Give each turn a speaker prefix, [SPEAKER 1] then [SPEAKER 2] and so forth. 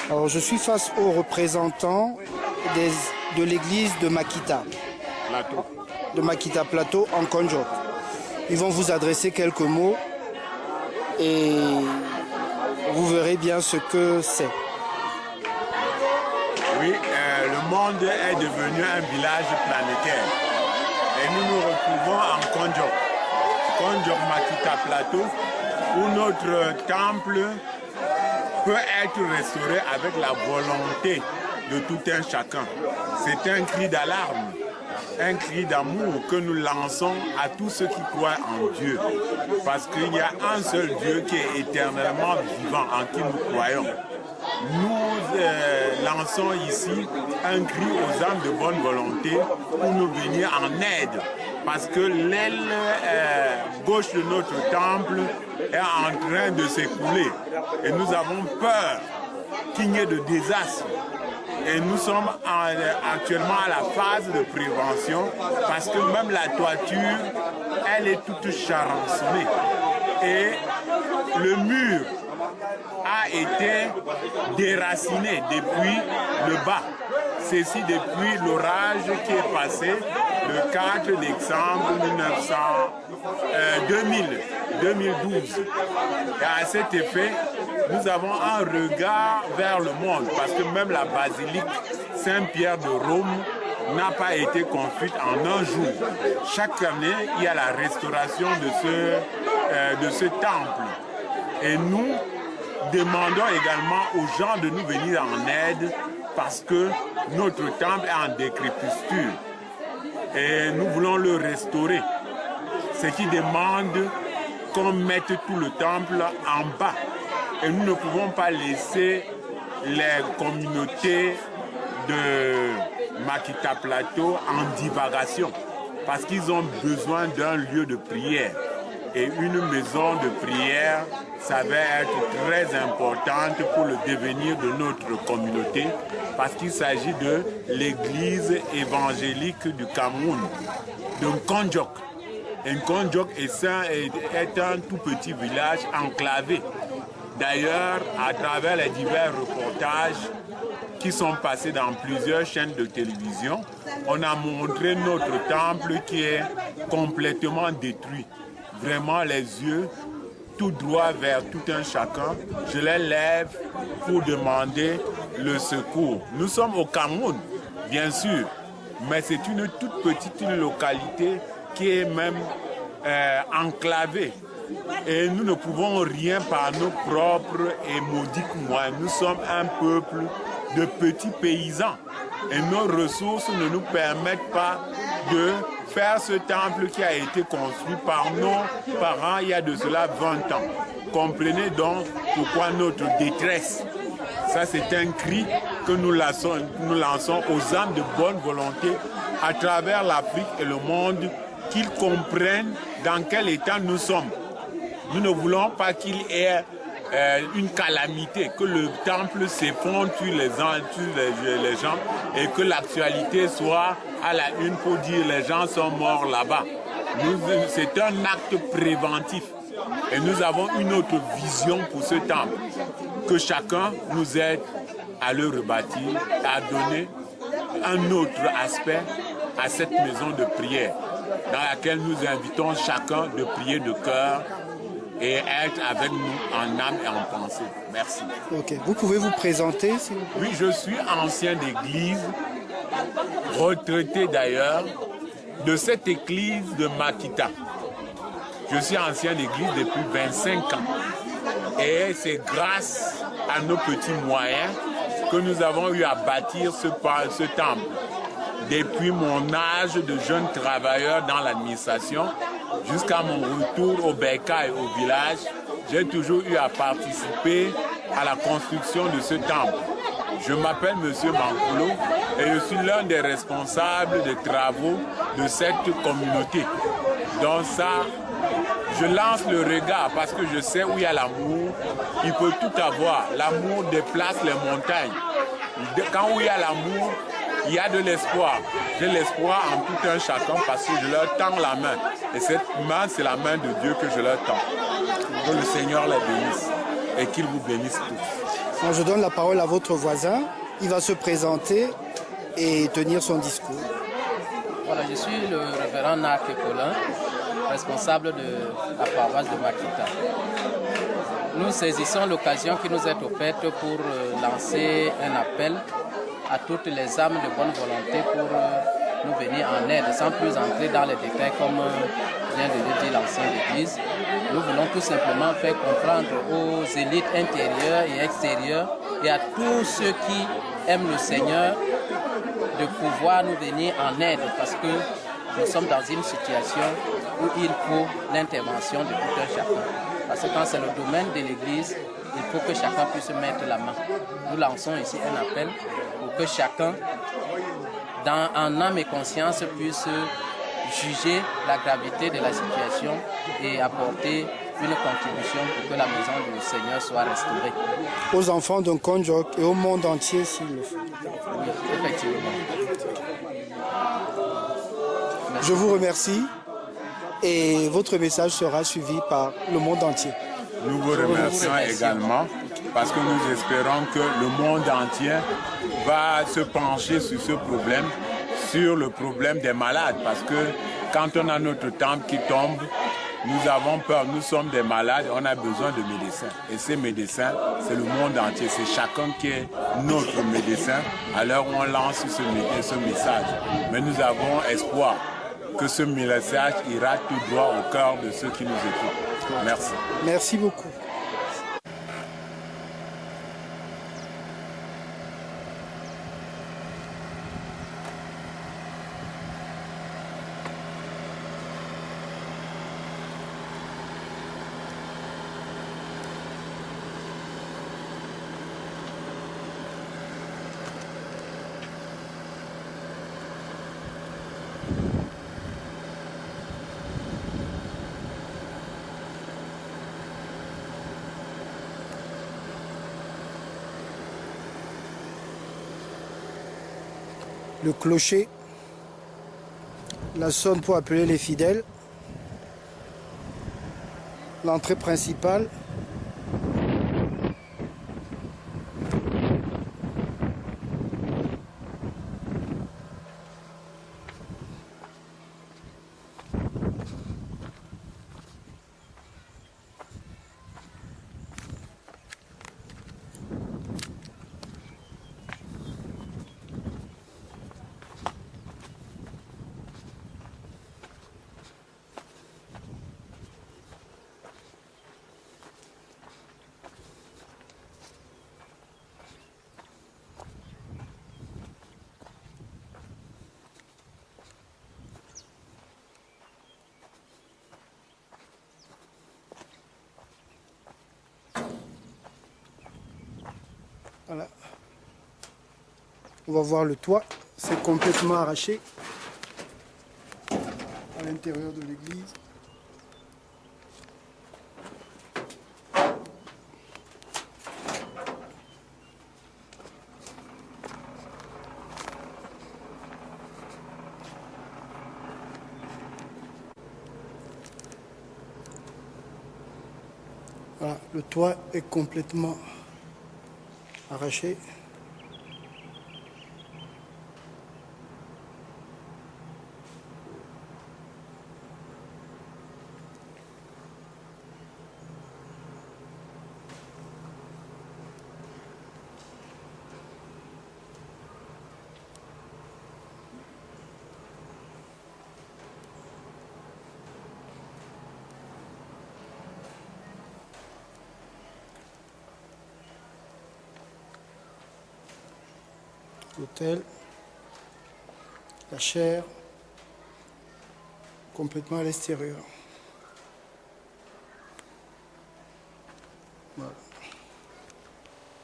[SPEAKER 1] Alors, je suis face aux représentants de l'église de Makita.
[SPEAKER 2] Plateau.
[SPEAKER 1] De Makita Plateau en Konjok. Ils vont vous adresser quelques mots et vous verrez bien ce que c'est.
[SPEAKER 2] Oui, le monde est devenu un village planétaire et nous nous retrouvons en Konjok. Konjok Makita Plateau, où notre temple peut être restauré avec la volonté de tout un chacun. C'est un cri d'alarme, un cri d'amour que nous lançons à tous ceux qui croient en Dieu. Parce qu'il y a un seul Dieu qui est éternellement vivant, en qui nous croyons. Nous lançons ici un cri aux âmes de bonne volonté pour nous venir en aide. Parce que l'aile gauche de notre temple est en train de s'écrouler. Et nous avons peur qu'il n'y ait de désastre. Et nous sommes actuellement à la phase de prévention parce que même la toiture, elle est toute charançonnée. Et le mur a été déraciné depuis le bas. Ceci depuis l'orage qui est passé le 4 décembre 2012. Et à cet effet, nous avons un regard vers le monde parce que même la basilique Saint-Pierre de Rome n'a pas été construite en un jour. Chaque année, il y a la restauration de ce temple. Et nous demandons également aux gens de nous venir en aide parce que notre temple est en décrépitude. Et nous voulons le restaurer. Ce qui demande qu'on mette tout le temple en bas. Et nous ne pouvons pas laisser les communautés de Makita Plateau en divagation. Parce qu'ils ont besoin d'un lieu de prière. Et une maison de prière s'avère être très importante pour le devenir de notre communauté parce qu'il s'agit de l'église évangélique du Cameroun, de Konjok. Et Konjok est un tout petit village enclavé. D'ailleurs, à travers les divers reportages qui sont passés dans plusieurs chaînes de télévision, on a montré notre temple qui est complètement détruit. Vraiment les yeux tout droit vers tout un chacun. Je les lève pour demander le secours. Nous sommes au Cameroun, bien sûr, mais c'est une toute petite localité qui est même enclavée. Et nous ne pouvons rien par nos propres et maudiques moyens. Nous sommes un peuple de petits paysans. Et nos ressources ne nous permettent pas de faire ce temple qui a été construit par nos parents il y a de cela 20 ans. Comprenez donc pourquoi notre détresse. Ça, c'est un cri que nous lançons aux âmes de bonne volonté à travers l'Afrique et le monde, qu'ils comprennent dans quel état nous sommes. Nous ne voulons pas qu'il y ait une calamité, que le temple s'effondre sur les gens et que l'actualité soit à la une pour dire les gens sont morts là-bas. C'est un acte préventif et nous avons une autre vision pour ce temple. Que chacun nous aide à le rebâtir, à donner un autre aspect à cette maison de prière dans laquelle nous invitons chacun de prier de cœur et être avec nous en âme et en pensée. Merci.
[SPEAKER 1] Ok. Vous pouvez vous présenter, s'il vous plaît?
[SPEAKER 2] Oui, je suis ancien d'église, retraité d'ailleurs, de cette église de Makita. Je suis ancien d'église depuis 25 ans. Et c'est grâce à nos petits moyens que nous avons eu à bâtir ce temple. Depuis mon âge de jeune travailleur dans l'administration, jusqu'à mon retour au Beka et au village, j'ai toujours eu à participer à la construction de ce temple. Je m'appelle M. Mankulo et je suis l'un des responsables des travaux de cette communauté. Donc ça, je lance le regard parce que je sais où il y a l'amour, il peut tout avoir. L'amour déplace les montagnes. Quand il y a l'amour, il y a de l'espoir. J'ai l'espoir en tout un chacun parce que je leur tends la main. Et cette main, c'est la main de Dieu que je leur tends. Que le Seigneur les bénisse et qu'il vous bénisse tous.
[SPEAKER 1] Donc, je donne la parole à votre voisin. Il va se présenter et tenir son discours.
[SPEAKER 3] Voilà, je suis le révérend Nak Colin, responsable de la paroisse de Makita. Nous saisissons l'occasion qui nous est offerte pour lancer un appel à toutes les âmes de bonne volonté pour nous venir en aide, sans plus entrer dans les détails comme vient de le dire l'ancienne Église. Nous voulons tout simplement faire comprendre aux élites intérieures et extérieures et à tous ceux qui aiment le Seigneur de pouvoir nous venir en aide parce que nous sommes dans une situation où il faut l'intervention de tout un chacun. Parce que quand c'est le domaine de l'Église, il faut que chacun puisse mettre la main. Nous lançons ici un appel pour que chacun, en âme et conscience, puisse juger la gravité de la situation et apporter une contribution pour que la maison du Seigneur soit restaurée.
[SPEAKER 1] Aux enfants d'un Konjok et au monde entier s'il le faut.
[SPEAKER 3] Oui, effectivement.
[SPEAKER 1] Je vous remercie et votre message sera suivi par le monde entier.
[SPEAKER 2] Nous vous remercions également parce que nous espérons que le monde entier va se pencher sur ce problème, sur le problème des malades. Parce que quand on a notre temple qui tombe, nous avons peur, nous sommes des malades, on a besoin de médecins. Et ces médecins, c'est le monde entier, c'est chacun qui est notre médecin. Alors on lance ce message. Mais nous avons espoir que ce message ira tout droit au cœur de ceux qui nous écoutent. Merci.
[SPEAKER 1] Merci beaucoup. Le clocher, la sonne pour appeler les fidèles, l'entrée principale, voilà. On va voir le toit, c'est complètement arraché à l'intérieur de l'église. Voilà, le toit est complètement arraché. L'autel, la chaire, complètement à l'extérieur. Voilà.